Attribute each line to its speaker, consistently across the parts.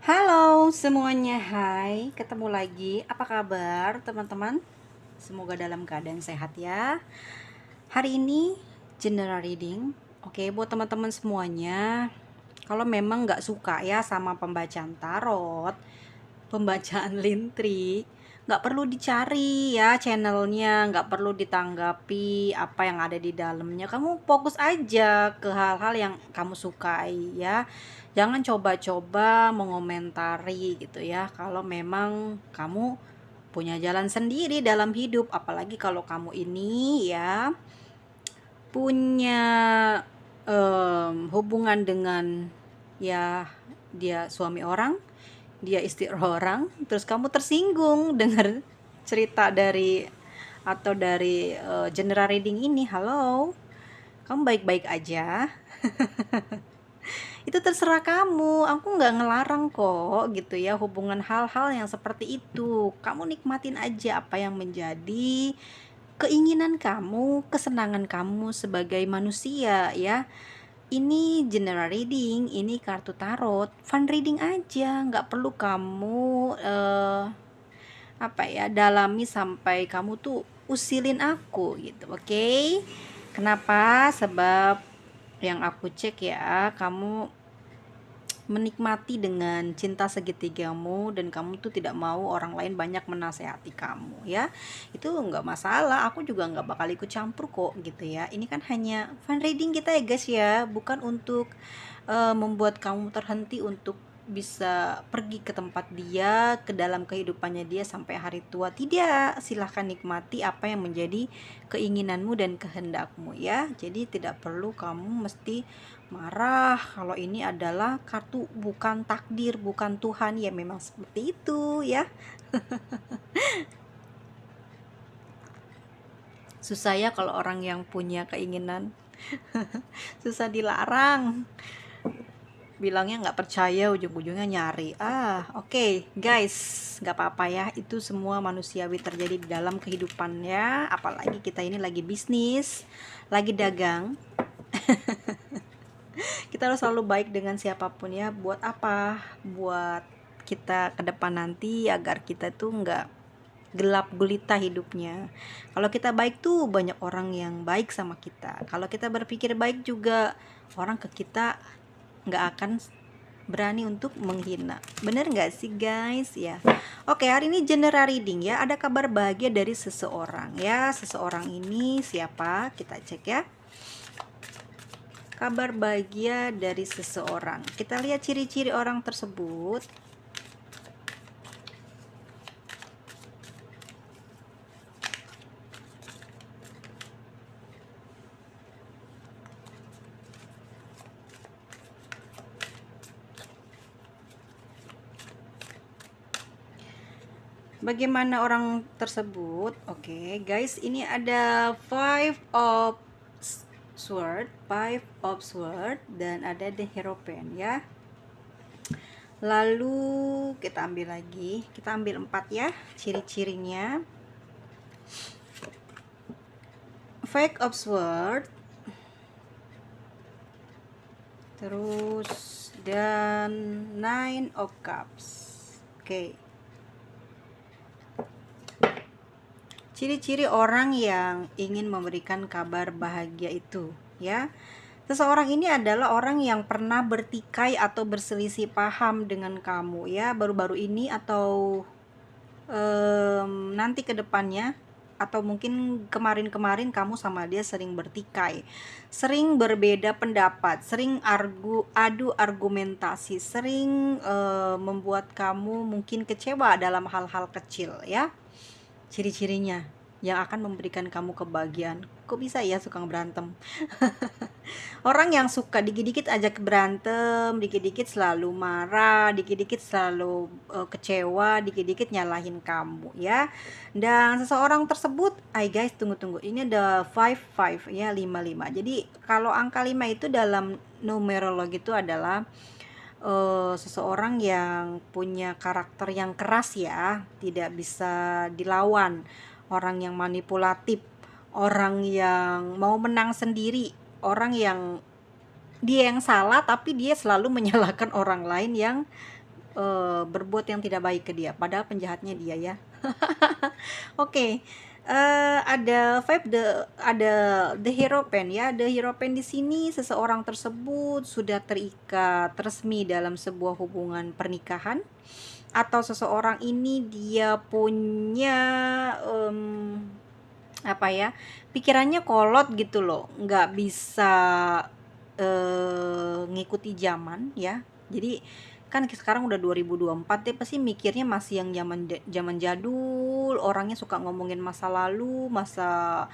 Speaker 1: Halo semuanya, hai, ketemu lagi. Apa kabar teman-teman? Semoga dalam keadaan sehat ya. Hari ini general reading. Oke, buat teman-teman semuanya, kalau memang nggak suka ya sama pembacaan tarot, pembacaan lintrik, nggak perlu dicari ya channelnya, nggak perlu ditanggapi apa yang ada di dalamnya. Kamu fokus aja ke hal-hal yang kamu sukai ya. Jangan coba-coba mengomentari gitu ya. Kalau memang kamu punya jalan sendiri dalam hidup, apalagi kalau kamu ini ya punya hubungan dengan ya dia suami orang, dia istri orang, terus kamu tersinggung dengar cerita dari atau dari general reading ini. Halo, kamu baik-baik aja? Itu terserah kamu, aku nggak ngelarang kok gitu ya hubungan hal-hal yang seperti itu. Kamu nikmatin aja apa yang menjadi keinginan kamu, kesenangan kamu sebagai manusia ya. Ini general reading, ini kartu tarot, fun reading aja, nggak perlu kamu dalami sampai kamu tuh usilin aku gitu, oke? Kenapa? Sebab yang aku cek ya, kamu menikmati dengan cinta segitigamu dan kamu tuh tidak mau orang lain banyak menasehati kamu ya. Itu nggak masalah, aku juga nggak bakal ikut campur kok gitu ya. Ini kan hanya fun reading kita ya guys ya, bukan untuk membuat kamu terhenti untuk bisa pergi ke tempat dia, ke dalam kehidupannya dia sampai hari tua. Tidak, silahkan nikmati apa yang menjadi keinginanmu dan kehendakmu ya. Jadi tidak perlu kamu mesti marah kalau ini adalah kartu bukan takdir, bukan Tuhan. Ya memang seperti itu ya. Susah ya kalau orang yang punya keinginan. Susah dilarang, bilangnya nggak percaya, ujung-ujungnya nyari. Oke, guys, nggak apa-apa ya, itu semua manusiawi terjadi di dalam kehidupan ya, apalagi kita ini lagi bisnis, lagi dagang. Kita harus selalu baik dengan siapapun ya. Buat apa? Buat kita ke depan nanti agar kita tuh nggak gelap gulita hidupnya. Kalau kita baik tuh banyak orang yang baik sama kita. Kalau kita berpikir baik juga orang ke kita nggak akan berani untuk menghina. Bener nggak sih guys ya? Oke, hari ini general reading ya. Ada kabar bahagia dari seseorang ya. Seseorang ini siapa? Kita cek ya. Kabar bahagia dari seseorang. Kita lihat ciri-ciri orang tersebut. Bagaimana orang tersebut? Oke, guys, ini ada five of sword dan ada the hierophant ya. Lalu kita ambil lagi, kita ambil 4 ya ciri-cirinya. Five of sword, terus dan nine of cups. Oke. Ciri-ciri orang yang ingin memberikan kabar bahagia itu ya. Seseorang ini adalah orang yang pernah bertikai atau berselisih paham dengan kamu ya, baru-baru ini atau nanti ke depannya, atau mungkin kemarin-kemarin kamu sama dia sering bertikai, sering berbeda pendapat, sering adu argumentasi, sering membuat kamu mungkin kecewa dalam hal-hal kecil ya. Ciri-cirinya yang akan memberikan kamu kebahagiaan. Kok bisa ya suka berantem? Orang yang suka dikit-dikit ajak berantem, dikit-dikit selalu marah, dikit-dikit selalu kecewa, dikit-dikit nyalahin kamu ya. Dan seseorang tersebut, guys, tunggu. Ini ada 5 ya, 5. Jadi kalau angka 5 itu dalam numerologi itu adalah seseorang yang punya karakter yang keras ya, tidak bisa dilawan, orang yang manipulatif, orang yang mau menang sendiri, orang yang dia yang salah tapi dia selalu menyalahkan orang lain yang berbuat yang tidak baik ke dia, padahal penjahatnya dia ya. Oke, ada the Hierophant ya. The Hierophant di sini seseorang tersebut sudah terikat resmi dalam sebuah hubungan pernikahan, atau seseorang ini dia punya apa ya, pikirannya kolot gitu loh, nggak bisa ngikuti zaman ya. Jadi kan sekarang udah 2024, dia pasti mikirnya masih yang zaman jadul, orangnya suka ngomongin masa lalu, masa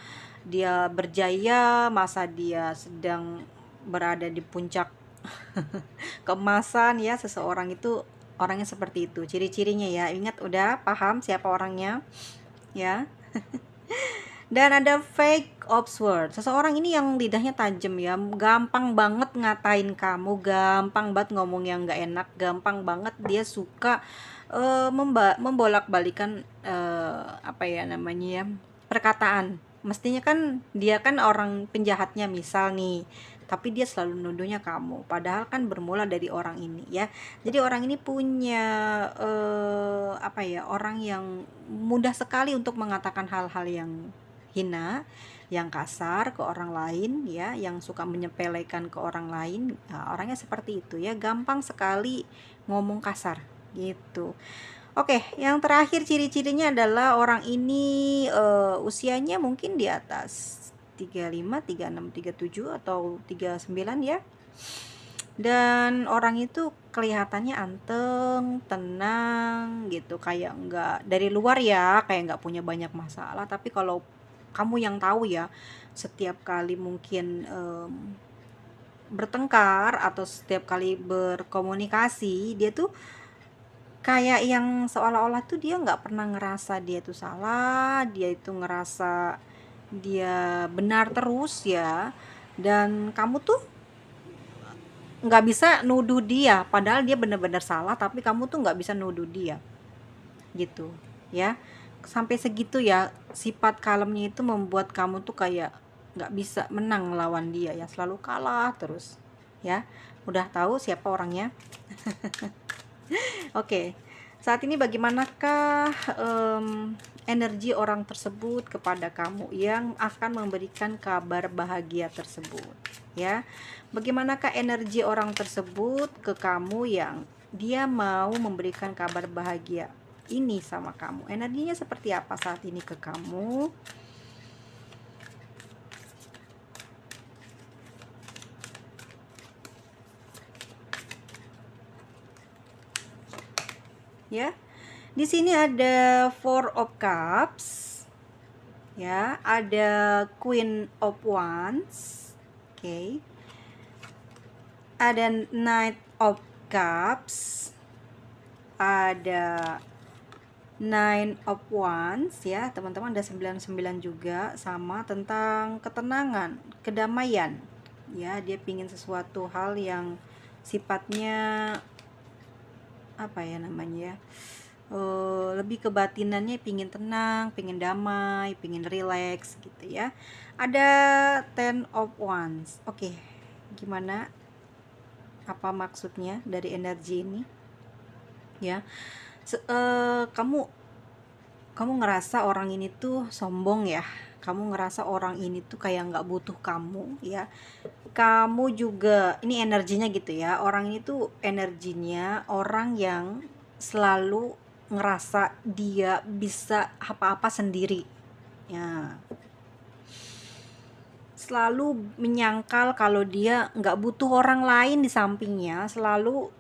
Speaker 1: dia berjaya, masa dia sedang berada di puncak keemasan ya. Seseorang itu orangnya seperti itu, ciri-cirinya ya. Ingat, udah paham siapa orangnya ya. Dan ada fake observer. Seseorang ini yang lidahnya tajam ya, gampang banget ngatain kamu, gampang banget ngomong yang nggak enak, gampang banget dia suka membolak-balikan apa ya namanya ya, perkataan. Mestinya kan dia kan orang penjahatnya misal nih, tapi dia selalu nuduhnya kamu, padahal kan bermula dari orang ini ya. Jadi orang ini punya apa ya, orang yang mudah sekali untuk mengatakan hal-hal yang hina, yang kasar ke orang lain ya, yang suka menyepelekan ke orang lain. Nah, orangnya seperti itu ya, gampang sekali ngomong kasar gitu. Oke, yang terakhir ciri-cirinya adalah orang ini usianya mungkin di atas 35, 36, 37 atau 39 ya. Dan orang itu kelihatannya anteng, tenang gitu, kayak enggak dari luar ya, kayak enggak punya banyak masalah, tapi kalau kamu yang tahu ya, setiap kali mungkin bertengkar atau setiap kali berkomunikasi, dia tuh kayak yang seolah-olah tuh dia nggak pernah ngerasa dia tuh salah, dia itu ngerasa dia benar terus ya. Dan kamu tuh nggak bisa nuduh dia, padahal dia benar-benar salah, tapi kamu tuh nggak bisa nuduh dia gitu ya. Sampai segitu ya, sifat kalemnya itu membuat kamu tuh kayak nggak bisa menang lawan dia ya, selalu kalah terus ya. Udah tahu siapa orangnya? Oke, saat ini bagaimanakah energi orang tersebut kepada kamu yang akan memberikan kabar bahagia tersebut ya? Bagaimanakah energi orang tersebut ke kamu yang dia mau memberikan kabar bahagia ini sama kamu? Energinya seperti apa saat ini ke kamu? Ya, di sini ada Four of Cups ya, ada Queen of Wands, oke, ada Knight of Cups, ada Nine of Wands ya teman-teman, ada 99 juga, sama tentang ketenangan, kedamaian ya. Dia pingin sesuatu hal yang sifatnya apa ya namanya ya, lebih ke batinannya, pingin tenang, pingin damai, pingin relax gitu ya. Ada Ten of Wands. Oke, gimana, apa maksudnya dari energi ini ya? Kamu ngerasa orang ini tuh sombong ya, kamu ngerasa orang ini tuh kayak nggak butuh kamu ya. Kamu juga ini energinya gitu ya, orang ini tuh energinya orang yang selalu ngerasa dia bisa apa-apa sendiri ya, selalu menyangkal kalau dia nggak butuh orang lain di sampingnya, selalu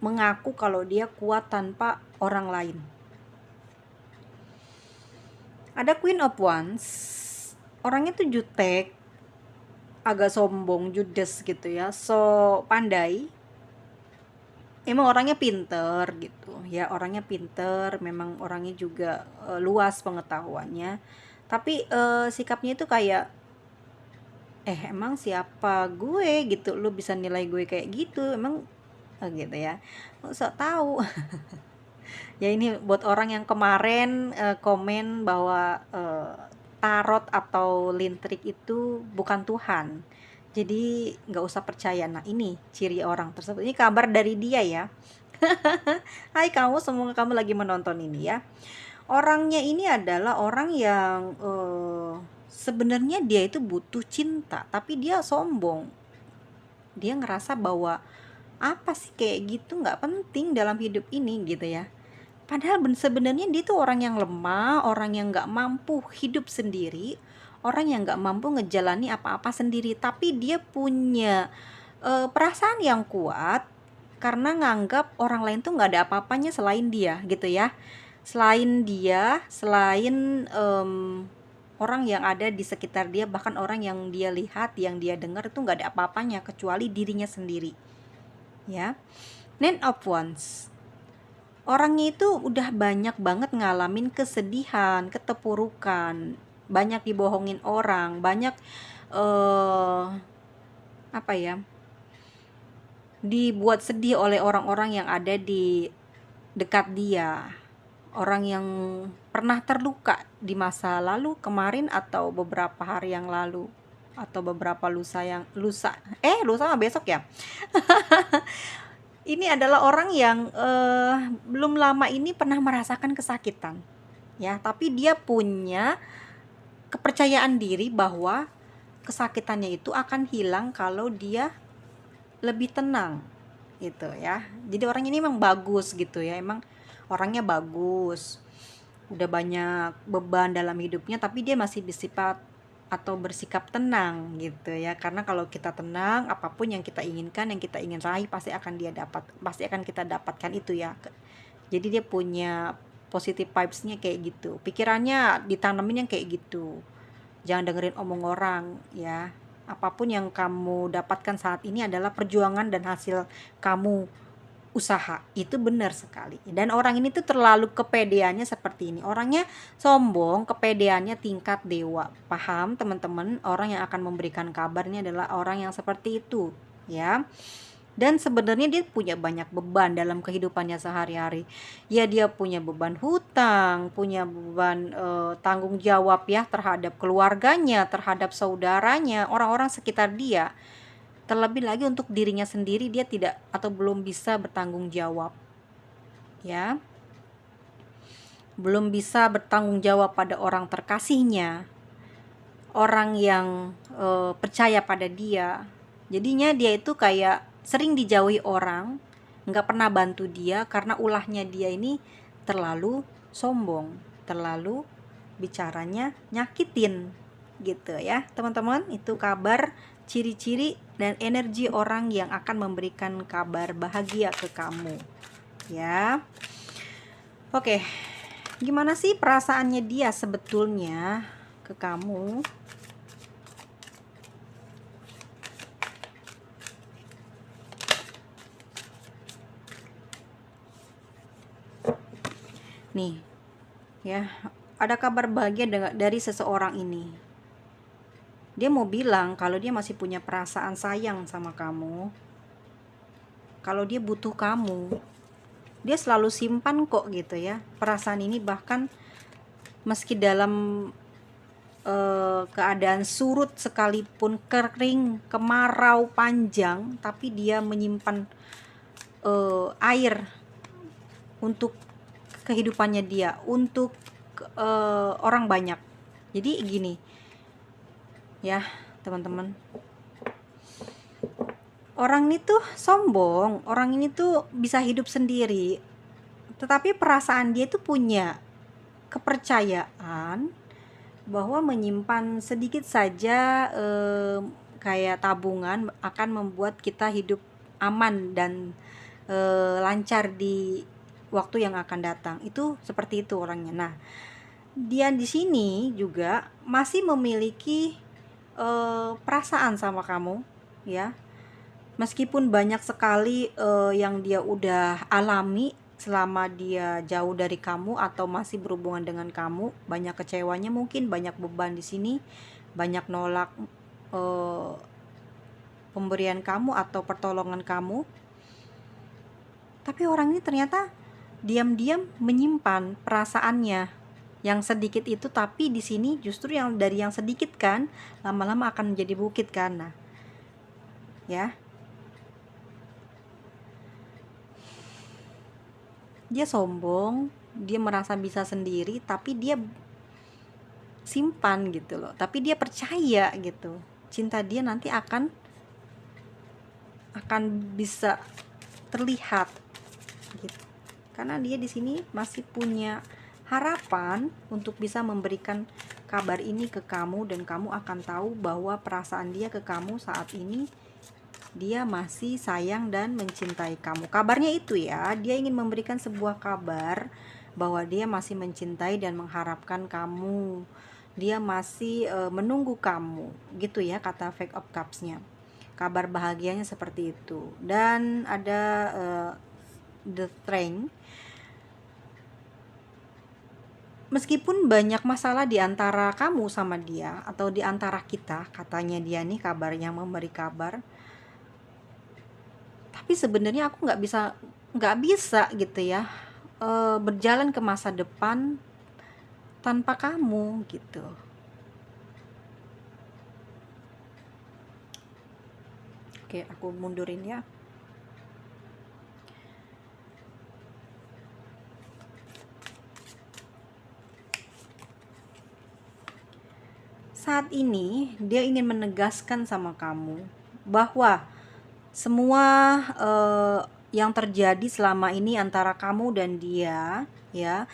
Speaker 1: mengaku kalau dia kuat tanpa orang lain. Ada Queen of Wands, orangnya tuh jutek, agak sombong, judes gitu ya, so pandai. Emang orangnya pinter gitu ya, orangnya pinter, memang orangnya juga luas pengetahuannya, tapi sikapnya itu kayak emang siapa gue gitu, lu bisa nilai gue kayak gitu, emang gitu ya, sok tahu. Ya ini buat orang yang kemarin komen bahwa tarot atau lintrik itu bukan Tuhan, jadi nggak usah percaya. Nah ini ciri orang tersebut, ini kabar dari dia ya, Hai kamu, semoga kamu lagi menonton ini ya. Orangnya ini adalah orang yang sebenarnya dia itu butuh cinta, tapi dia sombong. Dia ngerasa bahwa apa sih kayak gitu nggak penting dalam hidup ini gitu ya. Padahal sebenarnya dia tuh orang yang lemah, orang yang nggak mampu hidup sendiri, orang yang nggak mampu ngejalani apa-apa sendiri. Tapi dia punya perasaan yang kuat karena nganggap orang lain tuh nggak ada apa-apanya selain dia gitu ya. Selain orang yang ada di sekitar dia, bahkan orang yang dia lihat, yang dia dengar itu nggak ada apa-apanya kecuali dirinya sendiri. Ya, Nine of Wands. Orangnya itu udah banyak banget ngalamin kesedihan, keterpurukan, banyak dibohongin orang, banyak apa ya, dibuat sedih oleh orang-orang yang ada di dekat dia, orang yang pernah terluka di masa lalu kemarin atau beberapa hari yang lalu atau beberapa lusa mah besok ya. Ini adalah orang yang belum lama ini pernah merasakan kesakitan ya, tapi dia punya kepercayaan diri bahwa kesakitannya itu akan hilang kalau dia lebih tenang gitu ya. Jadi orang ini emang bagus gitu ya, emang orangnya bagus, udah banyak beban dalam hidupnya tapi dia masih bersifat atau bersikap tenang gitu ya. Karena kalau kita tenang, apapun yang kita inginkan, yang kita ingin raih pasti akan kita dapatkan itu ya. Jadi dia punya positive vibes-nya kayak gitu, pikirannya ditanamin yang kayak gitu. Jangan dengerin omong orang ya. Apapun yang kamu dapatkan saat ini adalah perjuangan dan hasil kamu usaha. Itu benar sekali. Dan orang ini tuh terlalu kepedeannya seperti ini. Orangnya sombong, kepedeannya tingkat dewa. Paham teman-teman? Orang yang akan memberikan kabarnya adalah orang yang seperti itu ya. Dan sebenarnya dia punya banyak beban dalam kehidupannya sehari-hari. Ya dia punya beban hutang, punya beban tanggung jawab ya terhadap keluarganya, terhadap saudaranya, orang-orang sekitar dia. Terlebih lagi untuk dirinya sendiri dia tidak atau belum bisa bertanggung jawab. Ya. Belum bisa bertanggung jawab pada orang terkasihnya, orang yang percaya pada dia. Jadinya dia itu kayak sering dijauhi orang, nggak pernah bantu dia karena ulahnya dia ini terlalu sombong, terlalu bicaranya nyakitin gitu ya teman-teman. Itu kabar, ciri-ciri dan energi orang yang akan memberikan kabar bahagia ke kamu ya. Oke, gimana sih perasaannya dia sebetulnya ke kamu? Nih, ya, ada kabar bahagia dari seseorang ini. Dia mau bilang kalau dia masih punya perasaan sayang sama kamu. Kalau dia butuh kamu, dia selalu simpan kok gitu ya. Perasaan ini bahkan meski dalam keadaan surut sekalipun, kering, kemarau panjang, tapi dia menyimpan air untuk kehidupannya dia, untuk orang banyak. Jadi gini ya teman-teman, orang ini tuh sombong, orang ini tuh bisa hidup sendiri, tetapi perasaan dia tuh punya kepercayaan bahwa menyimpan sedikit saja kayak tabungan akan membuat kita hidup aman dan lancar di waktu yang akan datang. Itu seperti itu orangnya. Nah, dia di sini juga masih memiliki perasaan sama kamu ya. Meskipun banyak sekali yang dia udah alami selama dia jauh dari kamu atau masih berhubungan dengan kamu, banyak kecewanya mungkin, banyak beban di sini, banyak nolak pemberian kamu atau pertolongan kamu. Tapi orang ini ternyata diam-diam menyimpan perasaannya yang sedikit itu, tapi di sini justru yang dari yang sedikit kan lama-lama akan menjadi bukit kan. Nah, ya. Dia sombong, dia merasa bisa sendiri, tapi dia simpan gitu loh. Tapi dia percaya gitu. Cinta dia nanti akan bisa terlihat gitu. Karena dia di sini masih punya harapan untuk bisa memberikan kabar ini ke kamu, dan kamu akan tahu bahwa perasaan dia ke kamu saat ini, dia masih sayang dan mencintai kamu. Kabarnya itu ya, dia ingin memberikan sebuah kabar bahwa dia masih mencintai dan mengharapkan kamu. Dia masih menunggu kamu. Gitu ya kata Five of Cups-nya. Kabar bahagianya seperti itu. Dan ada The Strength. Meskipun banyak masalah di antara kamu sama dia, atau di antara kita, katanya dia nih kabarnya memberi kabar, tapi sebenarnya aku nggak bisa gitu ya, berjalan ke masa depan tanpa kamu gitu. Oke, aku mundurin ya. Saat ini dia ingin menegaskan sama kamu bahwa semua yang terjadi selama ini antara kamu dan dia ya,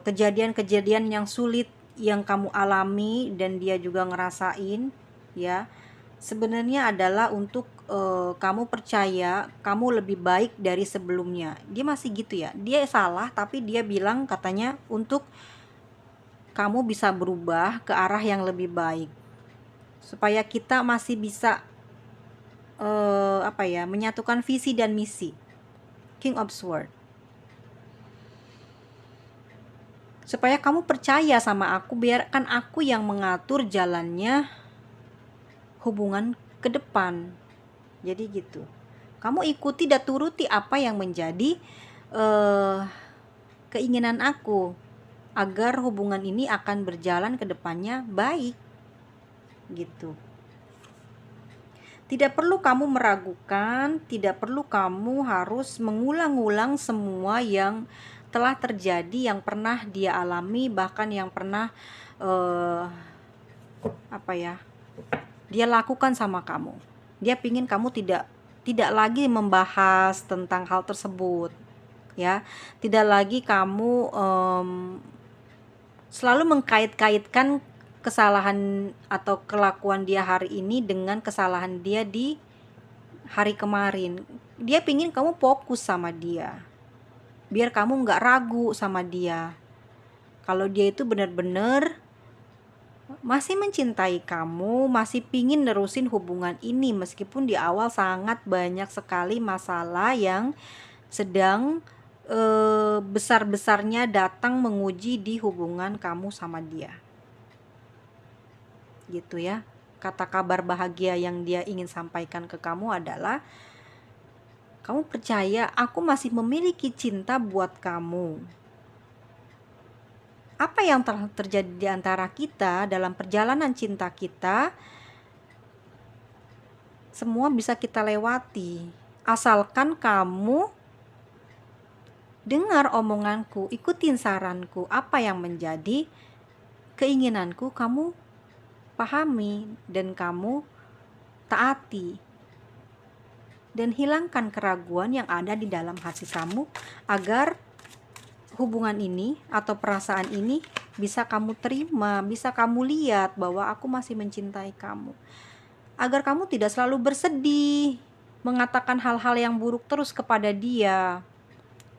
Speaker 1: kejadian-kejadian yang sulit yang kamu alami dan dia juga ngerasain ya, sebenarnya adalah untuk kamu percaya kamu lebih baik dari sebelumnya. Dia masih gitu ya, dia salah tapi dia bilang katanya untuk kamu bisa berubah ke arah yang lebih baik, supaya kita masih bisa menyatukan visi dan misi. King of Sword. Supaya kamu percaya sama aku, biarkan aku yang mengatur jalannya hubungan ke depan. Jadi gitu. Kamu ikuti dan turuti apa yang menjadi keinginan aku, agar hubungan ini akan berjalan ke depannya baik. Gitu. Tidak perlu kamu meragukan, tidak perlu kamu harus mengulang-ulang semua yang telah terjadi, yang pernah dia alami, bahkan yang pernah dia lakukan sama kamu. Dia pingin kamu tidak lagi membahas tentang hal tersebut, ya. Tidak lagi kamu selalu mengkait-kaitkan kesalahan atau kelakuan dia hari ini dengan kesalahan dia di hari kemarin. Dia pingin kamu fokus sama dia, biar kamu nggak ragu sama dia. Kalau dia itu benar-benar masih mencintai kamu, masih pingin nerusin hubungan ini, meskipun di awal sangat banyak sekali masalah yang sedang besar-besarnya datang menguji di hubungan kamu sama dia. Gitu ya. Kata kabar bahagia yang dia ingin sampaikan ke kamu adalah, kamu percaya aku masih memiliki cinta buat kamu. Apa yang telah terjadi di antara kita dalam perjalanan cinta kita, semua bisa kita lewati. Asalkan kamu dengar omonganku, ikutin saranku, apa yang menjadi keinginanku kamu pahami dan kamu taati, dan hilangkan keraguan yang ada di dalam hati kamu, agar hubungan ini atau perasaan ini bisa kamu terima, bisa kamu lihat bahwa aku masih mencintai kamu, agar kamu tidak selalu bersedih, mengatakan hal-hal yang buruk terus kepada dia,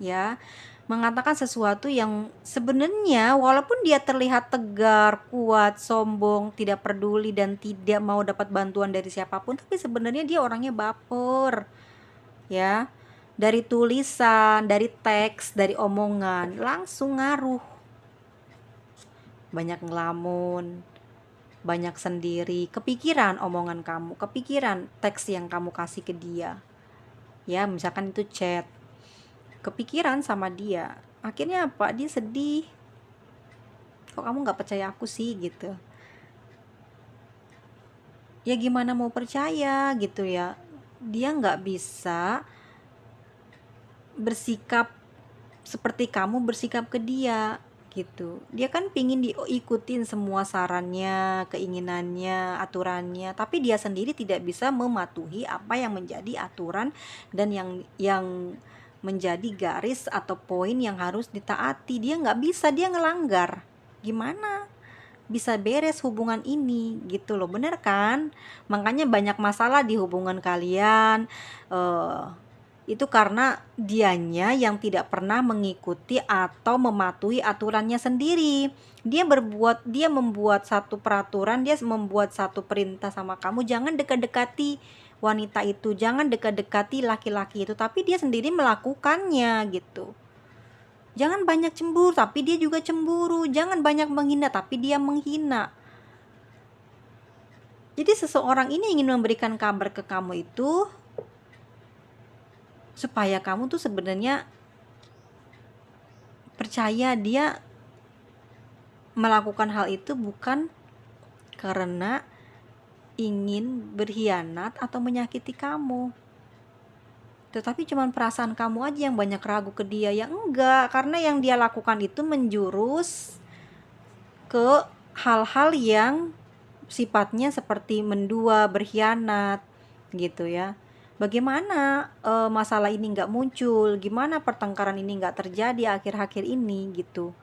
Speaker 1: ya, mengatakan sesuatu yang sebenarnya walaupun dia terlihat tegar, kuat, sombong, tidak peduli dan tidak mau dapat bantuan dari siapapun, tapi sebenarnya dia orangnya baper, ya. Dari tulisan, dari teks, dari omongan langsung ngaruh. Banyak ngelamun, banyak sendiri, kepikiran omongan kamu, kepikiran teks yang kamu kasih ke dia. Ya, misalkan itu chat, kepikiran sama dia, akhirnya apa, dia sedih, kok kamu nggak percaya aku sih gitu. Ya gimana mau percaya gitu ya, dia nggak bisa bersikap seperti kamu bersikap ke dia gitu. Dia kan pingin diikutin semua sarannya, keinginannya, aturannya, tapi dia sendiri tidak bisa mematuhi apa yang menjadi aturan dan yang menjadi garis atau poin yang harus ditaati. Dia nggak bisa, dia ngelanggar. Gimana bisa beres hubungan ini gitu loh, bener kan? Makanya banyak masalah di hubungan kalian. eh itu karena dianya yang tidak pernah mengikuti atau mematuhi aturannya sendiri. Dia membuat satu peraturan, dia membuat satu perintah sama kamu, jangan dekat-dekati wanita itu, jangan dekat-dekati laki-laki itu, tapi dia sendiri melakukannya gitu. Jangan banyak cemburu, tapi dia juga cemburu. Jangan banyak menghina, tapi dia menghina. Jadi seseorang ini ingin memberikan kabar ke kamu itu supaya kamu tuh sebenarnya percaya dia melakukan hal itu bukan karena ingin berkhianat atau menyakiti kamu, tetapi cuma perasaan kamu aja yang banyak ragu ke dia. Ya enggak, karena yang dia lakukan itu menjurus ke hal-hal yang sifatnya seperti mendua, berkhianat gitu ya. Bagaimana masalah ini nggak muncul, gimana pertengkaran ini nggak terjadi akhir-akhir ini gitu.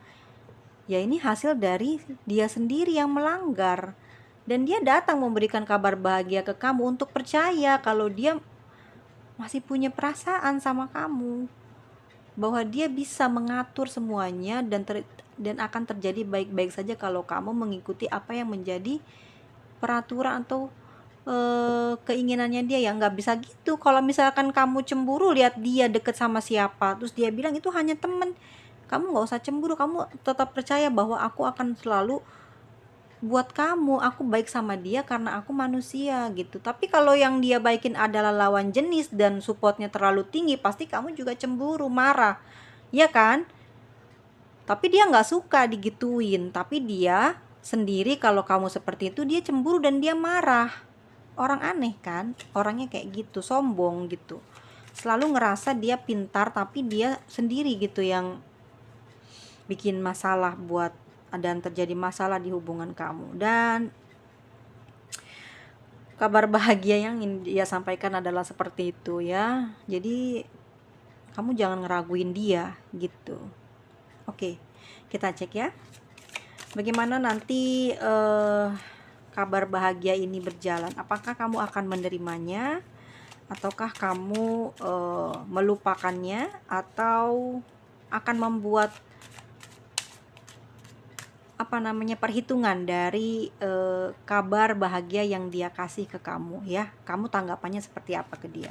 Speaker 1: Ya ini hasil dari dia sendiri yang melanggar. Dan dia datang memberikan kabar bahagia ke kamu untuk percaya kalau dia masih punya perasaan sama kamu, bahwa dia bisa mengatur semuanya dan akan terjadi baik-baik saja kalau kamu mengikuti apa yang menjadi peraturan atau keinginannya dia. Ya nggak bisa gitu. Kalau misalkan kamu cemburu lihat dia deket sama siapa, terus dia bilang itu hanya temen, kamu nggak usah cemburu, kamu tetap percaya bahwa aku akan selalu buat kamu, aku baik sama dia karena aku manusia gitu. Tapi kalau yang dia baikin adalah lawan jenis dan supportnya terlalu tinggi, pasti kamu juga cemburu, marah, ya kan? Tapi dia nggak suka digituin, tapi dia sendiri kalau kamu seperti itu dia cemburu dan dia marah. Orang aneh kan, orangnya kayak gitu, sombong gitu, selalu ngerasa dia pintar tapi dia sendiri gitu yang bikin masalah dan terjadi masalah di hubungan kamu. Dan kabar bahagia yang ingin dia sampaikan adalah seperti itu ya. Jadi kamu jangan ngeraguin dia gitu. Oke, kita cek ya bagaimana nanti kabar bahagia ini berjalan. Apakah kamu akan menerimanya, ataukah kamu melupakannya, atau akan membuat perhitungan dari kabar bahagia yang dia kasih ke kamu ya. Kamu tanggapannya seperti apa ke dia?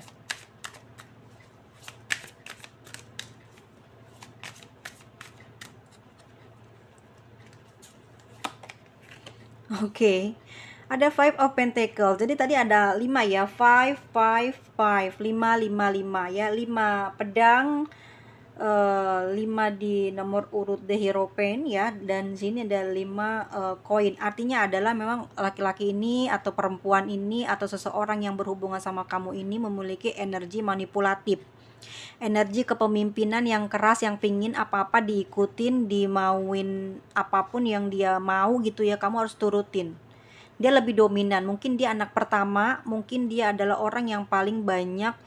Speaker 1: Oke. Ada Five of Pentacles. Jadi tadi ada 5 ya. 5, 5, 5, 5, 5, 5 ya. 5 pedang, 5 di nomor urut The Hierophant ya, dan sini ada 5 koin. Artinya adalah memang laki-laki ini atau perempuan ini atau seseorang yang berhubungan sama kamu ini memiliki energi manipulatif, energi kepemimpinan yang keras, yang pingin apa-apa diikutin, dimauin, apapun yang dia mau gitu ya, kamu harus turutin. Dia lebih dominan, mungkin dia anak pertama, mungkin dia adalah orang yang paling banyak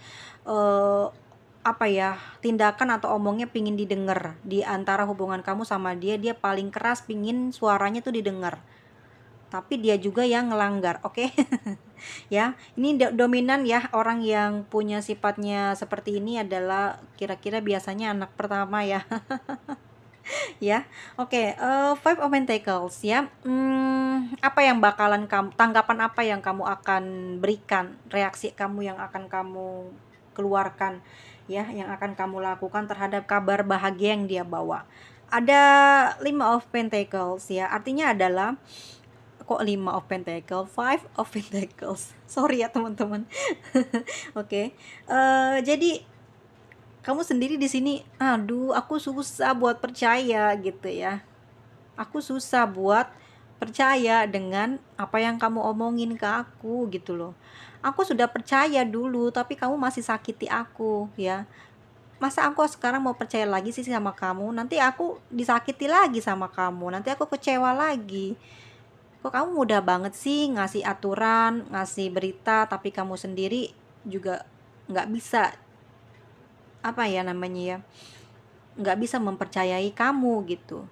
Speaker 1: tindakan atau omongnya pingin didengar. Di antara hubungan kamu sama dia, dia paling keras, pingin suaranya tuh didengar, tapi dia juga yang ngelanggar. Oke. Ya, ini dominan ya. Orang yang punya sifatnya seperti ini adalah kira-kira biasanya anak pertama ya. Ya, oke. Five of Pentacles ya. Apa yang bakalan tanggapan apa yang kamu akan berikan, reaksi kamu yang akan kamu keluarkan ya, yang akan kamu lakukan terhadap kabar bahagia yang dia bawa? Ada 5 of Pentacles ya, artinya adalah kok 5 of Pentacles, 5 of Pentacles, sorry ya teman-teman. Oke. Jadi kamu sendiri di sini, aduh aku susah buat percaya gitu ya, aku susah buat percaya dengan apa yang kamu omongin ke aku gitu loh. Aku sudah percaya dulu, tapi kamu masih sakiti aku ya. masa aku sekarang mau percaya lagi sih sama kamu, nanti aku disakiti lagi sama kamu, nanti aku kecewa lagi. Kok kamu mudah banget sih ngasih aturan, ngasih berita, tapi kamu sendiri juga nggak bisa, apa ya namanya ya, nggak bisa mempercayai kamu gitu.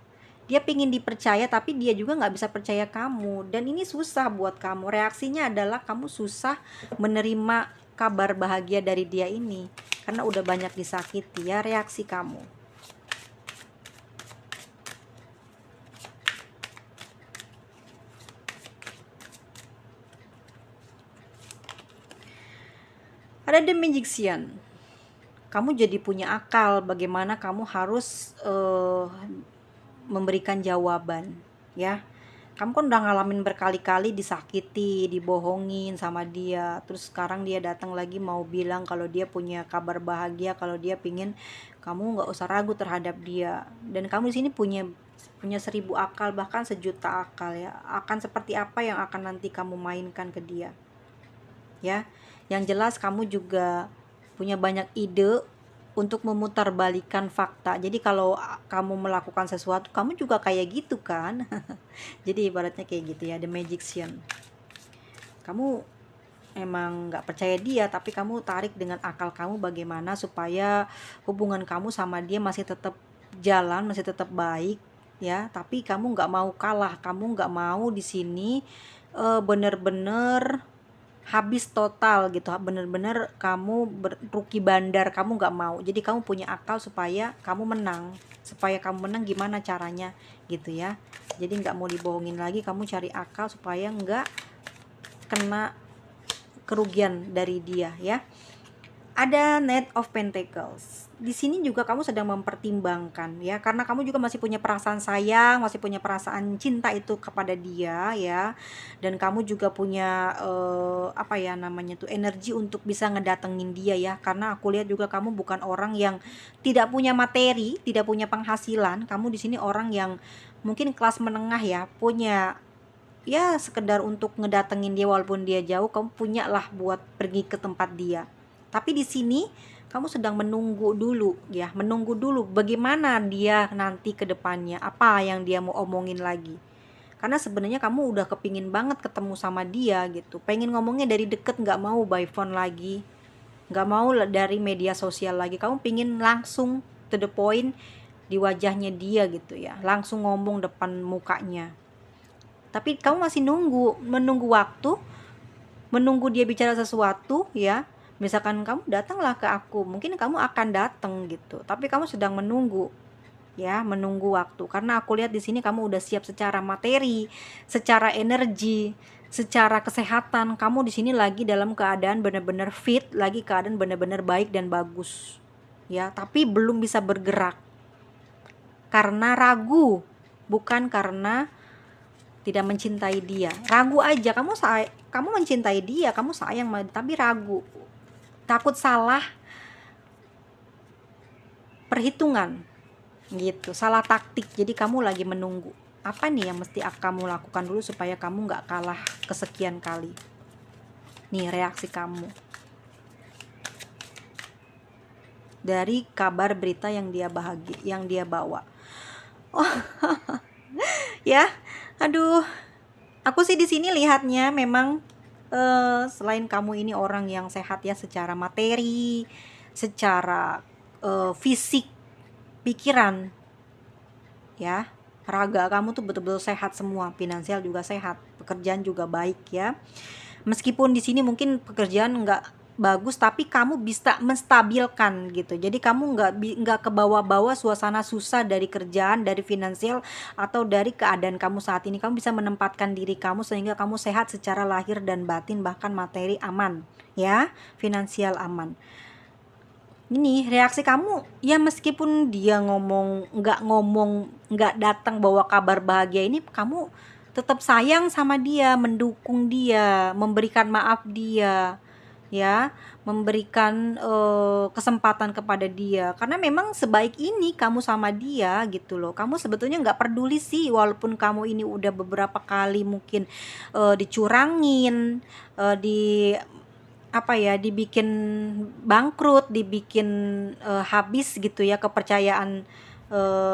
Speaker 1: Dia pingin dipercaya tapi dia juga nggak bisa percaya kamu, dan ini susah buat kamu. Reaksinya adalah kamu susah menerima kabar bahagia dari dia ini karena udah banyak disakiti ya, reaksi kamu. Ada The Magician. Kamu jadi punya akal bagaimana kamu harus memberikan jawaban ya. Kamu kan udah ngalamin berkali-kali disakiti, dibohongin sama dia, terus sekarang dia datang lagi mau bilang kalau dia punya kabar bahagia, kalau dia pingin kamu nggak usah ragu terhadap dia. Dan kamu di sini punya punya 1000 akal, bahkan 1.000.000 akal ya. Akan seperti apa yang akan nanti kamu mainkan ke dia ya. Yang jelas kamu juga punya banyak ide untuk memutarbalikkan fakta. Jadi kalau kamu melakukan sesuatu, kamu juga kayak gitu kan. Jadi ibaratnya kayak gitu ya, The Magician. Kamu emang nggak percaya dia, tapi kamu tarik dengan akal kamu bagaimana supaya hubungan kamu sama dia masih tetap jalan, masih tetap baik ya. Tapi kamu nggak mau kalah, kamu nggak mau di sini bener-bener habis total gitu, bener-bener kamu rugi bandar, kamu nggak mau. Jadi kamu punya akal supaya kamu menang, gimana caranya gitu ya. Jadi nggak mau dibohongin lagi, kamu cari akal supaya nggak kena kerugian dari dia ya. Ada Knight of Pentacles. Di sini juga kamu sedang mempertimbangkan ya, karena kamu juga masih punya perasaan sayang, masih punya perasaan cinta itu kepada dia ya. Dan kamu juga punya apa ya namanya tuh, energi untuk bisa ngedatengin dia ya. Karena aku lihat juga kamu bukan orang yang tidak punya materi, tidak punya penghasilan. Kamu di sini orang yang mungkin kelas menengah ya, punya ya sekedar untuk ngedatengin dia walaupun dia jauh, kamu punya lah buat pergi ke tempat dia. Tapi di sini kamu sedang menunggu dulu ya, menunggu dulu bagaimana dia nanti ke depannya, apa yang dia mau omongin lagi. Karena sebenarnya kamu udah kepingin banget ketemu sama dia gitu, pengen ngomongnya dari deket, nggak mau by phone lagi, nggak mau dari media sosial lagi, kamu pingin langsung to the point di wajahnya dia gitu ya, langsung ngomong depan mukanya. Tapi kamu masih menunggu waktu, menunggu dia bicara sesuatu ya. Misalkan kamu datanglah ke aku, mungkin kamu akan datang gitu, tapi kamu sedang menunggu ya, menunggu waktu. Karena aku lihat di sini kamu udah siap secara materi, secara energi, secara kesehatan. Kamu di sini lagi dalam keadaan benar-benar fit, lagi keadaan benar-benar baik dan bagus ya, tapi belum bisa bergerak karena ragu, bukan karena tidak mencintai dia. Ragu aja, kamu mencintai dia, kamu sayang, tapi ragu, takut salah perhitungan gitu, salah taktik. Jadi kamu lagi menunggu apa nih yang mesti kamu lakukan dulu supaya kamu nggak kalah kesekian kali. Nih reaksi kamu dari kabar berita yang dia bawa. Oh ya, aduh, aku sih di sini lihatnya memang selain kamu ini orang yang sehat ya, secara materi, secara fisik, pikiran ya, raga kamu tuh betul-betul sehat semua, finansial juga sehat, pekerjaan juga baik ya. Meskipun di sini mungkin pekerjaan nggak bagus, tapi kamu bisa menstabilkan gitu. Jadi kamu nggak kebawa-bawa suasana susah dari kerjaan, dari finansial, atau dari keadaan kamu saat ini. Kamu bisa menempatkan diri kamu sehingga kamu sehat secara lahir dan batin, bahkan materi aman ya, finansial aman. Ini reaksi kamu ya, meskipun dia nggak datang bawa kabar bahagia ini, kamu tetap sayang sama dia, mendukung dia, memberikan maaf dia ya, memberikan kesempatan kepada dia, karena memang sebaik ini kamu sama dia gitu loh. Kamu sebetulnya nggak peduli sih, walaupun kamu ini udah beberapa kali mungkin dicurangin, di apa ya, dibikin bangkrut, dibikin habis gitu ya kepercayaan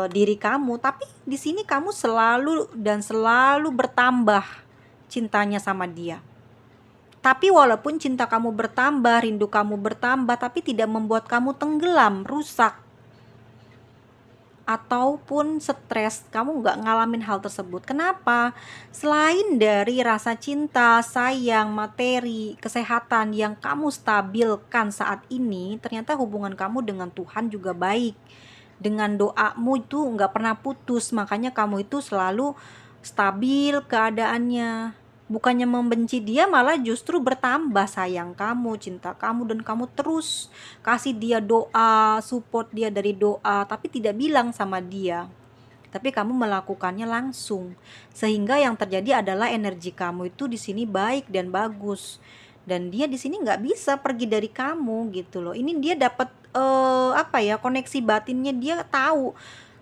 Speaker 1: diri kamu. Tapi di sini kamu selalu dan selalu bertambah cintanya sama dia. Tapi walaupun cinta kamu bertambah, rindu kamu bertambah, tapi tidak membuat kamu tenggelam, rusak, ataupun stres. Kamu nggak ngalamin hal tersebut. Kenapa? Selain dari rasa cinta, sayang, materi, kesehatan yang kamu stabilkan saat ini, ternyata hubungan kamu dengan Tuhan juga baik. Dengan doamu itu nggak pernah putus, makanya kamu itu selalu stabil keadaannya. Bukannya membenci dia, malah justru bertambah sayang kamu, cinta kamu, dan kamu terus kasih dia doa, support dia dari doa, tapi tidak bilang sama dia. Tapi kamu melakukannya langsung. Sehingga yang terjadi adalah energi kamu itu di sini baik dan bagus. Dan dia di sini nggak bisa pergi dari kamu gitu loh. Ini dia dapat apa ya, koneksi batinnya, dia tahu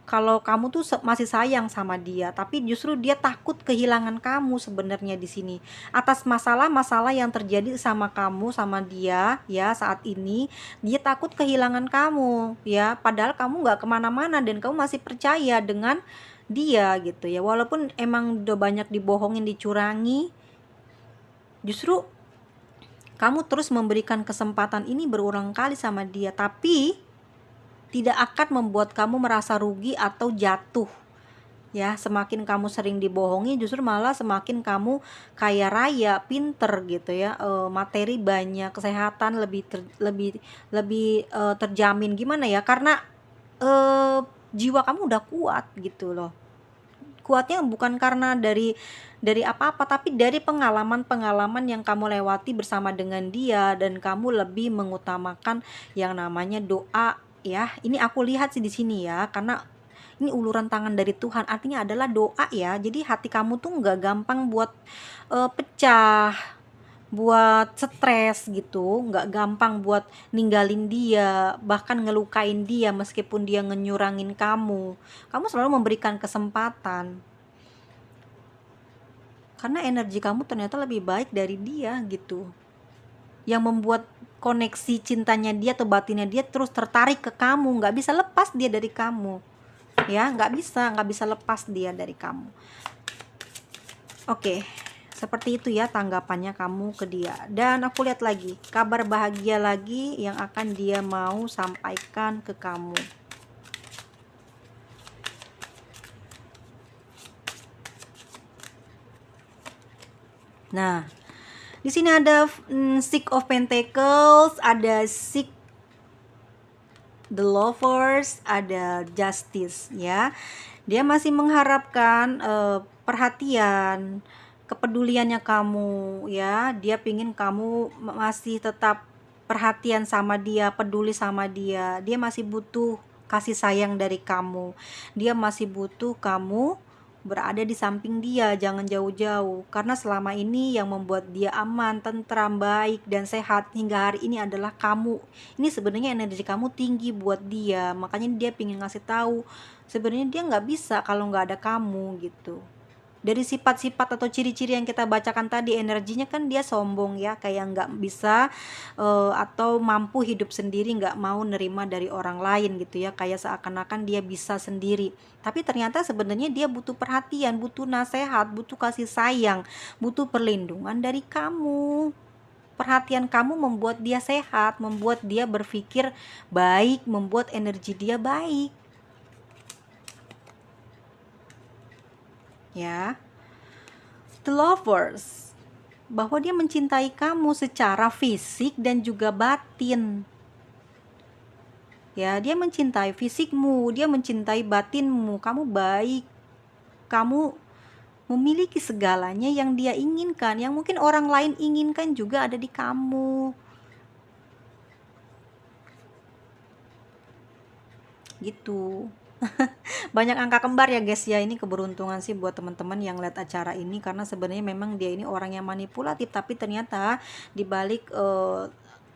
Speaker 1: kalau kamu tuh masih sayang sama dia, tapi justru dia takut kehilangan kamu sebenarnya di sini. Atas masalah-masalah yang terjadi sama kamu, sama dia ya saat ini, dia takut kehilangan kamu ya. Padahal kamu nggak kemana-mana dan kamu masih percaya dengan dia gitu ya. Walaupun emang udah banyak dibohongin, dicurangi, justru kamu terus memberikan kesempatan ini berulang kali sama dia, tapi tidak akan membuat kamu merasa rugi atau jatuh ya. Semakin kamu sering dibohongi, justru malah semakin kamu kaya raya, pinter gitu ya, materi banyak, kesehatan lebih terjamin. Gimana ya, karena jiwa kamu udah kuat gitu loh. Kuatnya bukan karena dari apa-apa, tapi dari pengalaman-pengalaman yang kamu lewati bersama dengan dia, dan kamu lebih mengutamakan yang namanya doa ya. Ini aku lihat sih di sini ya, karena ini uluran tangan dari Tuhan, artinya adalah doa ya. Jadi hati kamu tuh nggak gampang buat pecah, buat stres gitu, nggak gampang buat ninggalin dia, bahkan ngelukain dia meskipun dia ngenyurangin kamu. Kamu selalu memberikan kesempatan, karena energi kamu ternyata lebih baik dari dia gitu, yang membuat koneksi cintanya dia atau batinnya dia terus tertarik ke kamu, nggak bisa lepas dia dari kamu ya, nggak bisa lepas dia dari kamu. Oke, seperti itu ya tanggapannya kamu ke dia. Dan aku lihat lagi kabar bahagia lagi yang akan dia mau sampaikan ke kamu. Nah, di sini ada Six of Pentacles, ada Six the Lovers, ada Justice ya. Dia masih mengharapkan perhatian, kepeduliannya kamu ya. Dia pingin kamu masih tetap perhatian sama dia, peduli sama dia. Dia masih butuh kasih sayang dari kamu. Dia masih butuh kamu berada di samping dia, jangan jauh-jauh. Karena selama ini yang membuat dia aman, tentram, baik, dan sehat hingga hari ini adalah kamu. Ini sebenarnya energi kamu tinggi buat dia, makanya dia pingin ngasih tahu sebenarnya dia nggak bisa kalau nggak ada kamu gitu. Dari sifat-sifat atau ciri-ciri yang kita bacakan tadi, energinya kan dia sombong ya, kayak nggak bisa atau mampu hidup sendiri, nggak mau nerima dari orang lain gitu ya, kayak seakan-akan dia bisa sendiri. Tapi ternyata sebenarnya dia butuh perhatian, butuh nasihat, butuh kasih sayang, butuh perlindungan dari kamu. Perhatian kamu membuat dia sehat, membuat dia berpikir baik, membuat energi dia baik ya. The Lovers, bahwa dia mencintai kamu secara fisik dan juga batin ya. Dia mencintai fisikmu, dia mencintai batinmu. Kamu baik, kamu memiliki segalanya yang dia inginkan, yang mungkin orang lain inginkan juga ada di kamu gitu. Banyak angka kembar ya guys ya. Ini keberuntungan sih buat teman-teman yang lihat acara ini, karena sebenarnya memang dia ini orang yang manipulatif, tapi ternyata dibalik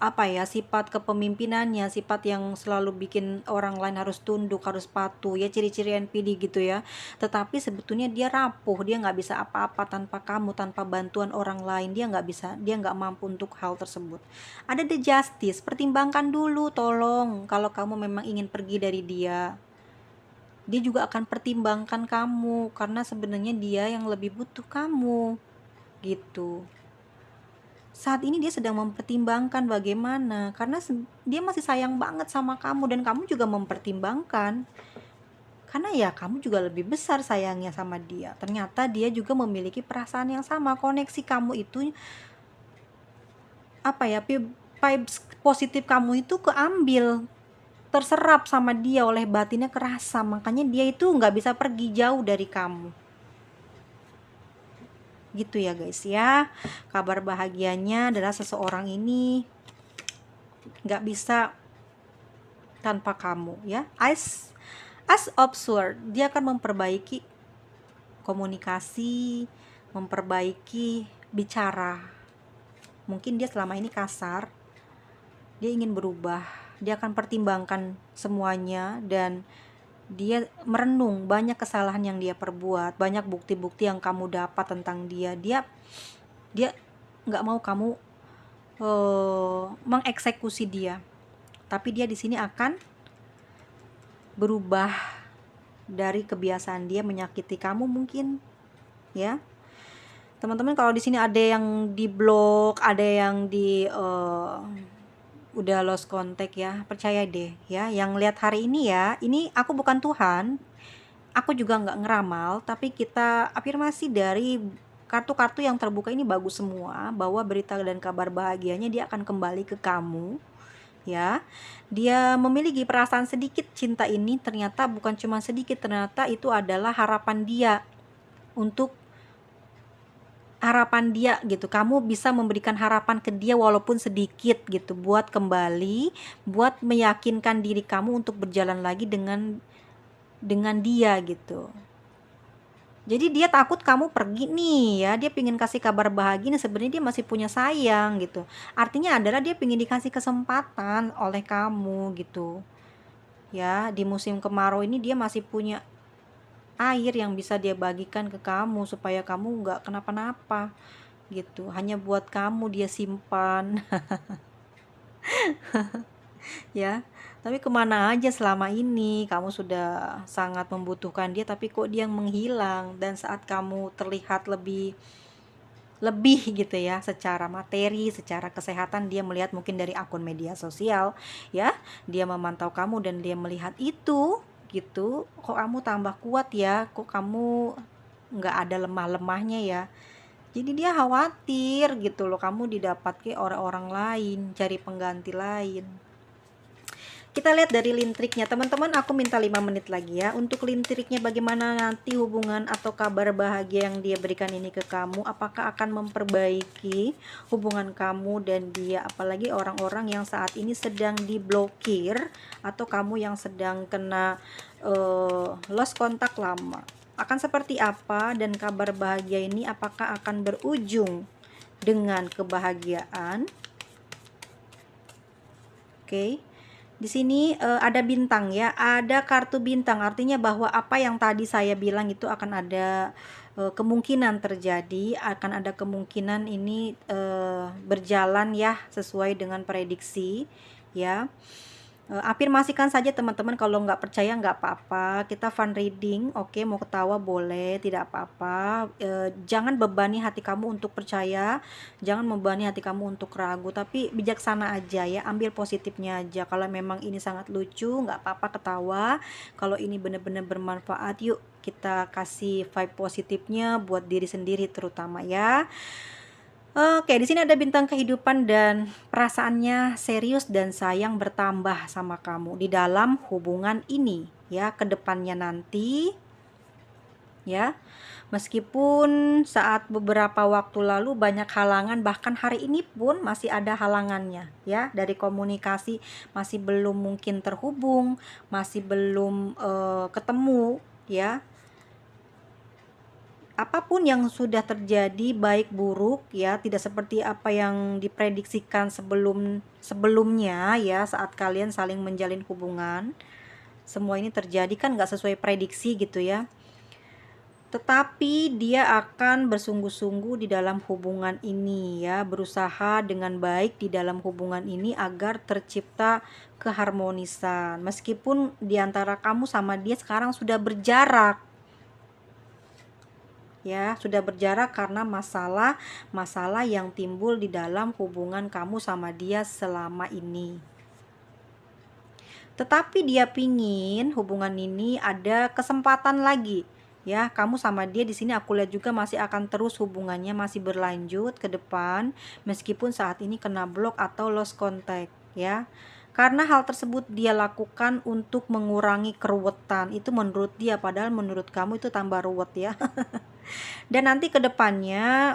Speaker 1: apa ya, sifat kepemimpinannya, sifat yang selalu bikin orang lain harus tunduk, harus patuh ya, ciri-ciri NPD gitu ya. Tetapi sebetulnya dia rapuh, dia nggak bisa apa-apa tanpa kamu, tanpa bantuan orang lain, dia nggak bisa, dia nggak mampu untuk hal tersebut. Ada the justice, pertimbangkan dulu tolong, kalau kamu memang ingin pergi dari dia juga akan pertimbangkan kamu, karena sebenarnya dia yang lebih butuh kamu gitu. Saat ini dia sedang mempertimbangkan bagaimana, karena dia masih sayang banget sama kamu, dan kamu juga mempertimbangkan, karena ya kamu juga lebih besar sayangnya sama dia. Ternyata dia juga memiliki perasaan yang sama, koneksi kamu itu apa ya, vibes positif kamu itu keambil, terserap sama dia, oleh batinnya kerasa, makanya dia itu nggak bisa pergi jauh dari kamu gitu ya guys ya. Kabar bahagianya adalah seseorang ini nggak bisa tanpa kamu ya. As observer, dia akan memperbaiki komunikasi, memperbaiki bicara. Mungkin dia selama ini kasar, dia ingin berubah, dia akan pertimbangkan semuanya, dan dia merenung banyak kesalahan yang dia perbuat, banyak bukti-bukti yang kamu dapat tentang dia. Dia nggak mau kamu mengeksekusi dia, tapi dia di sini akan berubah dari kebiasaan dia menyakiti kamu mungkin ya. Teman-teman, kalau di sini ada yang di blok, ada yang di udah lost contact ya, percaya deh ya, yang lihat hari ini ya, ini aku bukan Tuhan, aku juga nggak ngeramal, tapi kita afirmasi dari kartu-kartu yang terbuka ini bagus semua, bahwa berita dan kabar bahagianya dia akan kembali ke kamu ya. Dia memiliki perasaan sedikit cinta ini, ternyata bukan cuma sedikit, ternyata itu adalah harapan dia, untuk harapan dia gitu. Kamu bisa memberikan harapan ke dia walaupun sedikit gitu, buat kembali, buat meyakinkan diri kamu untuk berjalan lagi dengan dia gitu. Jadi dia takut kamu pergi nih ya, dia pingin kasih kabar bahagia, sebenarnya dia masih punya sayang gitu. Artinya adalah dia pingin dikasih kesempatan oleh kamu gitu ya. Di musim kemarau ini dia masih punya air yang bisa dia bagikan ke kamu, supaya kamu nggak kenapa-napa gitu. Hanya buat kamu dia simpan ya. Tapi kemana aja selama ini kamu sudah sangat membutuhkan dia, tapi kok dia menghilang. Dan saat kamu terlihat lebih gitu ya, secara materi, secara kesehatan, dia melihat mungkin dari akun media sosial ya, dia memantau kamu dan dia melihat itu gitu, kok kamu tambah kuat ya, kok kamu nggak ada lemah-lemahnya ya. Jadi dia khawatir gitu loh, kamu didapat ke orang-orang lain, cari pengganti lain. Kita lihat dari lintriknya teman-teman, aku minta 5 menit lagi ya untuk lintriknya, bagaimana nanti hubungan atau kabar bahagia yang dia berikan ini ke kamu, apakah akan memperbaiki hubungan kamu dan dia, apalagi orang-orang yang saat ini sedang diblokir, atau kamu yang sedang kena lost kontak lama, akan seperti apa, dan kabar bahagia ini apakah akan berujung dengan kebahagiaan. Oke. Di sini ada bintang ya, ada kartu bintang, artinya bahwa apa yang tadi saya bilang itu akan ada kemungkinan terjadi, akan ada kemungkinan ini berjalan ya sesuai dengan prediksi ya. Afirmasikan saja teman-teman, kalau nggak percaya nggak apa-apa, kita fun reading, oke, mau ketawa boleh, tidak apa-apa. Jangan bebani hati kamu untuk percaya, jangan membebani hati kamu untuk ragu, tapi bijaksana aja ya, ambil positifnya aja. Kalau memang ini sangat lucu, nggak apa-apa ketawa. Kalau ini benar-benar bermanfaat, yuk kita kasih vibe positifnya buat diri sendiri terutama ya. Oke, di sini ada bintang kehidupan dan perasaannya serius dan sayang bertambah sama kamu di dalam hubungan ini ya, ke depannya nanti ya. Meskipun saat beberapa waktu lalu banyak halangan, bahkan hari ini pun masih ada halangannya ya, dari komunikasi masih belum mungkin terhubung, masih belum ketemu ya. apapun yang sudah terjadi baik buruk ya, tidak seperti apa yang diprediksikan sebelumnya ya, saat kalian saling menjalin hubungan, semua ini terjadi kan nggak sesuai prediksi gitu ya. Tetapi dia akan bersungguh-sungguh di dalam hubungan ini ya, berusaha dengan baik di dalam hubungan ini agar tercipta keharmonisan. Meskipun di antara kamu sama dia sekarang sudah berjarak ya, sudah berjarak karena masalah yang timbul di dalam hubungan kamu sama dia selama ini. Tetapi dia pingin hubungan ini ada kesempatan lagi ya, kamu sama dia di sini aku lihat juga masih akan terus hubungannya masih berlanjut ke depan meskipun saat ini kena blok atau lost contact ya. Karena hal tersebut dia lakukan untuk mengurangi keruwetan. Itu menurut dia, padahal menurut kamu itu tambah ruwet ya. Dan nanti ke depannya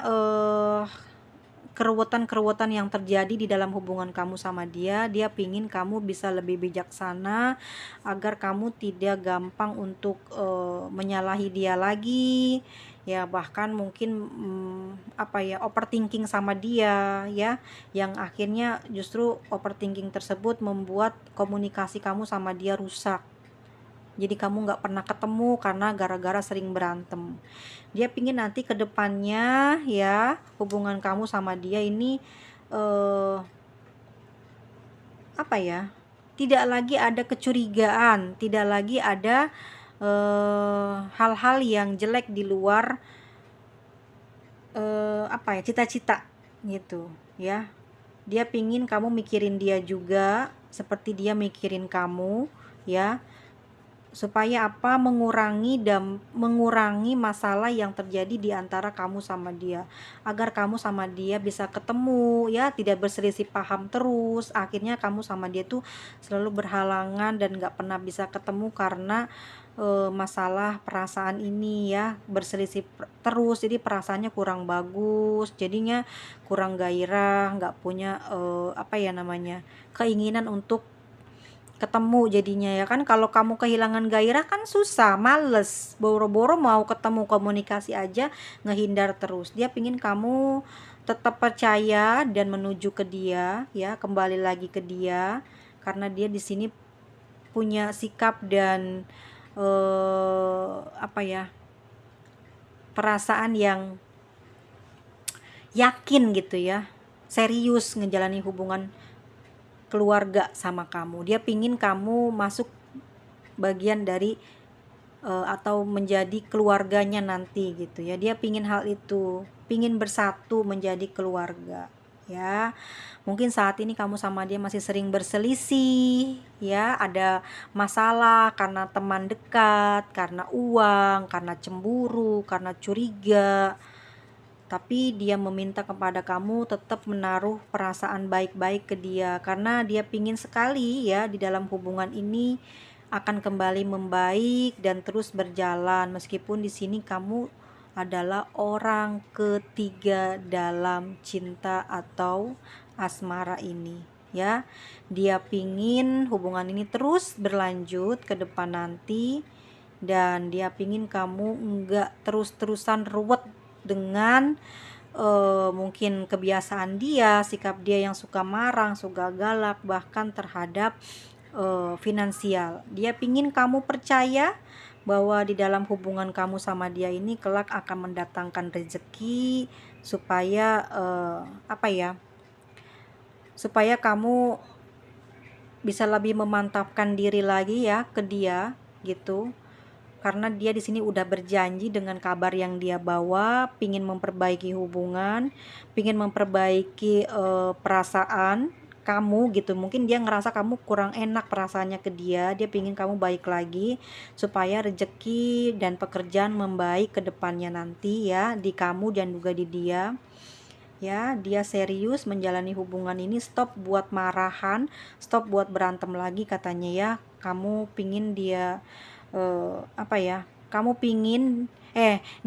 Speaker 1: keruwetan-keruwetan yang terjadi di dalam hubungan kamu sama dia, dia pingin kamu bisa lebih bijaksana agar kamu tidak gampang untuk menyalahi dia lagi ya, bahkan mungkin overthinking sama dia ya, yang akhirnya justru overthinking tersebut membuat komunikasi kamu sama dia rusak. Jadi kamu nggak pernah ketemu karena gara-gara sering berantem. Dia pingin nanti ke depannya ya, hubungan kamu sama dia ini tidak lagi ada kecurigaan, tidak lagi ada hal-hal yang jelek di luar cita-cita gitu ya. Dia pingin kamu mikirin dia juga seperti dia mikirin kamu ya, supaya mengurangi masalah yang terjadi di antara kamu sama dia, agar kamu sama dia bisa ketemu ya, tidak berselisih paham terus. Akhirnya kamu sama dia tuh selalu berhalangan dan gak pernah bisa ketemu karena masalah perasaan ini ya, berselisih terus, jadi perasaannya kurang bagus, jadinya kurang gairah, gak punya keinginan untuk ketemu jadinya ya kan. Kalau kamu kehilangan gairah kan susah, males, boro-boro mau ketemu komunikasi aja ngehindar terus. Dia pingin kamu tetap percaya dan menuju ke dia ya, kembali lagi ke dia, karena dia di sini punya sikap dan perasaan yang yakin gitu ya, serius ngejalani hubungan keluarga sama kamu. Dia pingin kamu masuk bagian dari atau menjadi keluarganya nanti gitu ya. Dia pingin hal itu, pingin bersatu menjadi keluarga ya. Mungkin saat ini kamu sama dia masih sering berselisih ya, ada masalah karena teman dekat, karena uang, karena cemburu, karena curiga. Tapi dia meminta kepada kamu tetap menaruh perasaan baik-baik ke dia, karena dia pingin sekali ya di dalam hubungan ini akan kembali membaik dan terus berjalan, meskipun di sini kamu adalah orang ketiga dalam cinta atau asmara ini ya. Dia pingin hubungan ini terus berlanjut ke depan nanti, dan dia pingin kamu enggak terus-terusan ruwet dengan mungkin kebiasaan dia, sikap dia yang suka marah, suka galak, bahkan terhadap finansial. Dia pingin kamu percaya bahwa di dalam hubungan kamu sama dia ini kelak akan mendatangkan rezeki, supaya supaya kamu bisa lebih memantapkan diri lagi ya ke dia gitu. Karena dia di sini udah berjanji dengan kabar yang dia bawa, pingin memperbaiki hubungan, pingin memperbaiki perasaan kamu gitu. Mungkin dia ngerasa kamu kurang enak perasaannya ke dia, dia pingin kamu baik lagi supaya rezeki dan pekerjaan membaik ke depannya nanti ya, di kamu dan juga di dia ya. Dia serius menjalani hubungan ini, stop buat marahan, stop buat berantem lagi katanya ya. Kamu pingin dia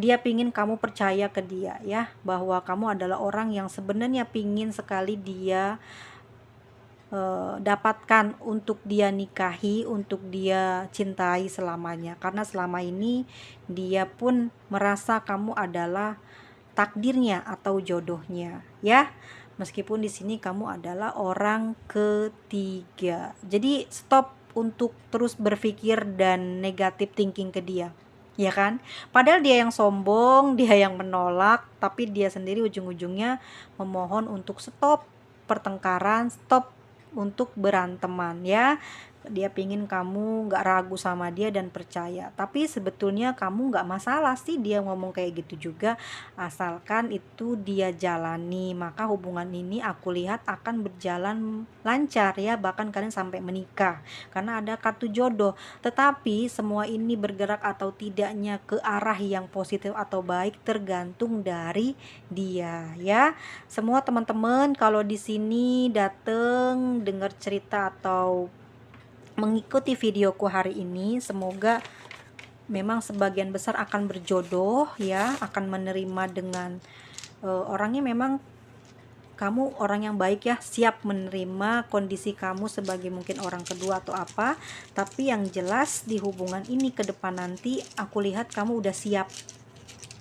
Speaker 1: dia pingin kamu percaya ke dia ya, bahwa kamu adalah orang yang sebenarnya pingin sekali dia dapatkan untuk dia nikahi, untuk dia cintai selamanya. Karena selama ini dia pun merasa kamu adalah takdirnya atau jodohnya, ya. Meskipun di sini kamu adalah orang ketiga. Jadi stop untuk terus berpikir dan negatif thinking ke dia. Ya kan? Padahal dia yang sombong, dia yang menolak, tapi dia sendiri ujung-ujungnya memohon untuk stop pertengkaran, stop untuk beranteman, ya. Dia pingin kamu gak ragu sama dia dan percaya, tapi sebetulnya kamu gak masalah sih dia ngomong kayak gitu juga, asalkan itu dia jalani, maka hubungan ini aku lihat akan berjalan lancar, ya. Bahkan kalian sampai menikah karena ada kartu jodoh. Tetapi semua ini bergerak atau tidaknya ke arah yang positif atau baik tergantung dari dia, ya. Semua teman-teman kalau di sini datang dengar cerita atau mengikuti videoku hari ini, semoga memang sebagian besar akan berjodoh, ya, akan menerima dengan orangnya memang kamu orang yang baik, ya, siap menerima kondisi kamu sebagai mungkin orang kedua atau apa. Tapi yang jelas di hubungan ini ke depan nanti aku lihat kamu udah siap,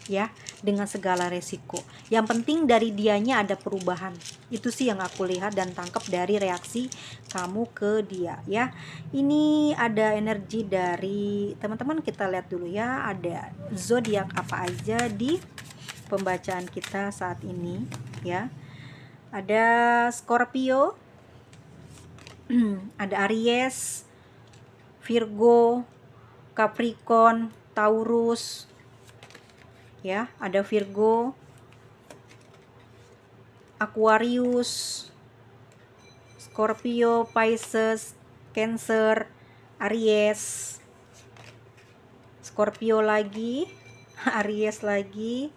Speaker 1: ya, dengan segala resiko. Yang penting dari dianya ada perubahan. Itu sih yang aku lihat dan tangkap dari reaksi kamu ke dia, ya. Ini ada energi dari teman-teman, kita lihat dulu, ya. Ada zodiak apa aja di pembacaan kita saat ini, ya. Ada Scorpio, ada Aries, Virgo, Capricorn, Taurus, ya. Ada Virgo, Aquarius, Scorpio, Pisces, Cancer, Aries, Scorpio lagi, Aries lagi,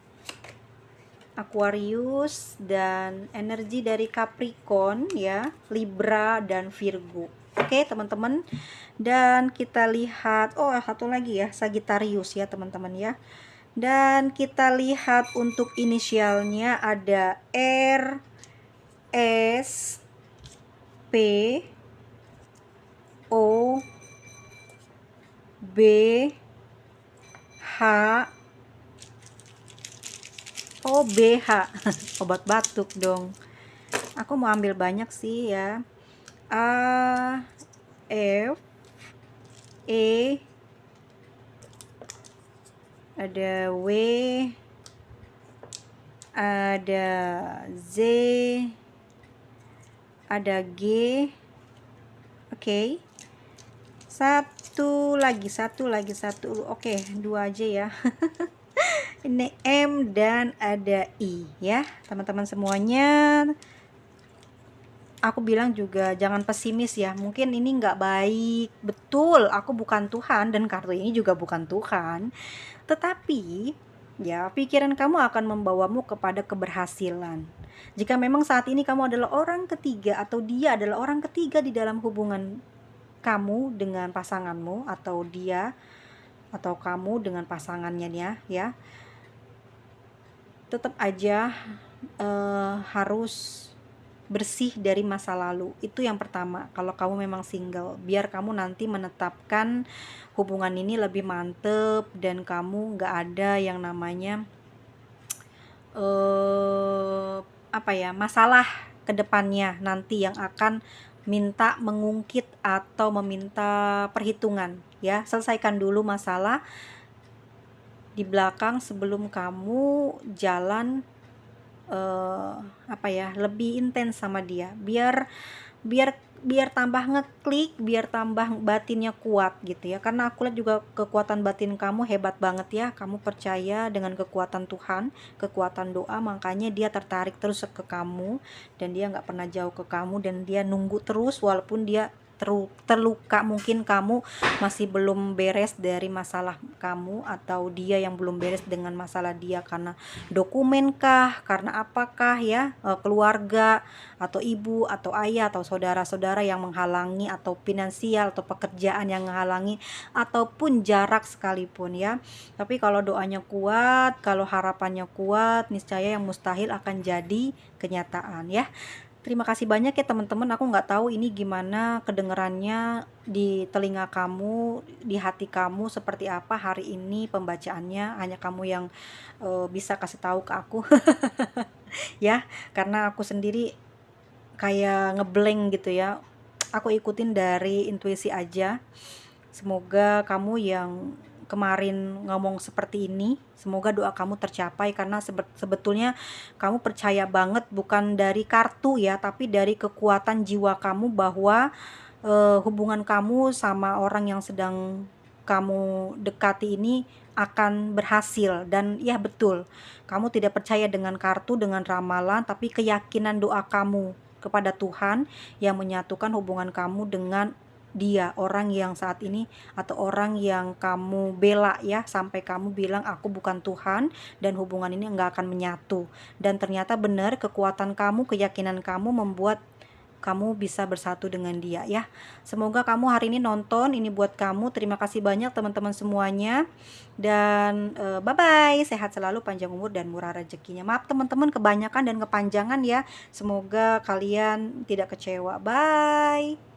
Speaker 1: Aquarius, dan energi dari Capricorn, ya, Libra dan Virgo. Oke, teman-teman. Dan kita lihat, oh, satu lagi, ya, Sagittarius, ya, teman-teman, ya. Dan kita lihat untuk inisialnya ada R, S, P, O, B, H, oh, BH. Obat batuk dong. Aku mau ambil banyak sih, ya. A, F, E, ada W, ada Z, ada G. Oke. Satu lagi. Oke, dua aja, ya. Ini M dan ada I, ya, teman-teman semuanya. Aku bilang juga jangan pesimis, ya. Mungkin ini nggak baik, betul, aku bukan Tuhan dan kartu ini juga bukan Tuhan. Tetapi, ya, pikiran kamu akan membawamu kepada keberhasilan. Jika memang saat ini kamu adalah orang ketiga atau dia adalah orang ketiga di dalam hubungan kamu dengan pasanganmu, atau dia atau kamu dengan pasangannya, ya. Tetap aja harus bersih dari masa lalu. Itu yang pertama. Kalau kamu memang single, biar kamu nanti menetapkan hubungan ini lebih mantep dan kamu nggak ada yang namanya masalah kedepannya nanti yang akan minta mengungkit atau meminta perhitungan, ya. Selesaikan dulu masalah di belakang sebelum kamu jalan lebih intens sama dia, biar tambah ngeklik, biar tambah batinnya kuat, gitu, ya. Karena aku lihat juga kekuatan batin kamu hebat banget, ya. Kamu percaya dengan kekuatan Tuhan, kekuatan doa, makanya dia tertarik terus ke kamu dan dia nggak pernah jauh ke kamu, dan dia nunggu terus walaupun dia terluka. Mungkin kamu masih belum beres dari masalah kamu, atau dia yang belum beres dengan masalah dia, karena dokumen kah, karena apakah, ya, keluarga atau ibu atau ayah atau saudara-saudara yang menghalangi, atau finansial atau pekerjaan yang menghalangi, ataupun jarak sekalipun, ya. Tapi kalau doanya kuat, kalau harapannya kuat, niscaya yang mustahil akan jadi kenyataan, ya. Terima kasih banyak ya teman-teman, aku nggak tahu ini gimana kedengarannya di telinga kamu, di hati kamu seperti apa hari ini pembacaannya, hanya kamu yang bisa kasih tahu ke aku ya, karena aku sendiri kayak ngeblank gitu ya. Aku ikutin dari intuisi aja. Semoga kamu yang kemarin ngomong seperti ini, semoga doa kamu tercapai karena sebetulnya kamu percaya banget bukan dari kartu ya, tapi dari kekuatan jiwa kamu bahwa hubungan kamu sama orang yang sedang kamu dekati ini akan berhasil. Dan ya betul, kamu tidak percaya dengan kartu, dengan ramalan, tapi keyakinan doa kamu kepada Tuhan yang menyatukan hubungan kamu dengan dia, orang yang saat ini atau orang yang kamu bela ya, sampai kamu bilang aku bukan Tuhan dan hubungan ini enggak akan menyatu. Dan ternyata benar, kekuatan kamu, keyakinan kamu membuat kamu bisa bersatu dengan dia ya. Semoga kamu hari ini nonton, ini buat kamu. Terima kasih banyak teman-teman semuanya. Dan bye bye, sehat selalu, panjang umur dan murah rezekinya. Maaf teman-teman kebanyakan dan kepanjangan ya. Semoga kalian tidak kecewa. Bye.